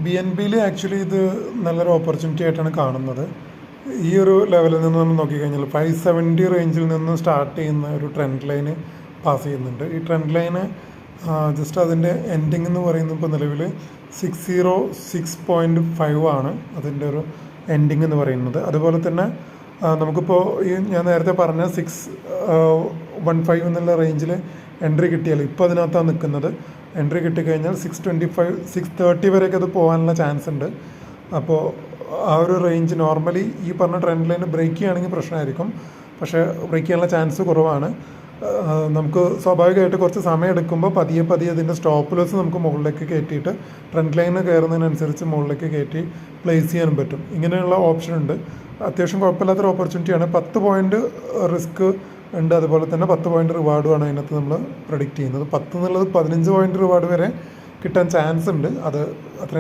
B N ബിയിൽ actually ഇത് നല്ലൊരു ഓപ്പർച്യൂണിറ്റി ആയിട്ടാണ് കാണുന്നത്. ഈ ഒരു ലെവലിൽ നിന്ന് നമ്മൾ നോക്കിക്കഴിഞ്ഞാൽ 570 റേഞ്ചിൽ നിന്ന് സ്റ്റാർട്ട് ചെയ്യുന്ന ഒരു ട്രെൻഡ് ലൈന് പാസ് ചെയ്യുന്നുണ്ട്. ഈ ട്രെൻഡ് ലൈന് ജസ്റ്റ് അതിൻ്റെ എൻഡിങ് എന്ന് പറയുന്നത് ഇപ്പോൾ നിലവിൽ 606.5 ആണ് അതിൻ്റെ ഒരു എൻഡിങ് എന്ന് പറയുന്നത്. അതുപോലെ തന്നെ നമുക്കിപ്പോൾ ഈ ഞാൻ നേരത്തെ പറഞ്ഞ 615 എന്നുള്ള റേഞ്ചിൽ എൻട്രി കിട്ടിയാൽ ഇപ്പോൾ അതിനകത്താണ് നിൽക്കുന്നത്. എൻട്രി കിട്ടിക്കഴിഞ്ഞാൽ 625 630 വരെയൊക്കെ അത് പോകാനുള്ള ചാൻസ് ഉണ്ട്. അപ്പോൾ ആ ഒരു റേഞ്ച് നോർമലി ഈ പറഞ്ഞ ട്രെൻഡ് ലൈന് ബ്രേക്ക് ചെയ്യുകയാണെങ്കിൽ പ്രശ്നമായിരിക്കും. പക്ഷേ ബ്രേക്ക് ചെയ്യാനുള്ള ചാൻസ് കുറവാണ്. നമുക്ക് സ്വാഭാവികമായിട്ട് കുറച്ച് സമയം എടുക്കുമ്പോൾ പതിയെ അതിൻ്റെ സ്റ്റോപ്പ് ലോസ് നമുക്ക് മുകളിലേക്ക് കയറ്റിയിട്ട് ട്രെൻഡ് ലൈന് കയറുന്നതിനനുസരിച്ച് മുകളിലേക്ക് കയറ്റി പ്ലേസ് ചെയ്യാനും പറ്റും. ഇങ്ങനെയുള്ള ഓപ്ഷൻ ഉണ്ട്. അത്യാവശ്യം കുഴപ്പമില്ലാത്തൊരു ഓപ്പർച്യൂണിറ്റിയാണ്. 10 പോയിൻ്റ് റിസ്ക് ഉണ്ട്, അതുപോലെ തന്നെ 10 പോയിൻ്റ് റിവാർഡുമാണ് അതിനകത്ത് നമ്മൾ പ്രഡിക്റ്റ് ചെയ്യുന്നത്. 10 എന്നുള്ളത് 15 പോയിൻ്റ് റിവാർഡ് വരെ കിട്ടാൻ ചാൻസ് ഉണ്ട്. അത് അത്ര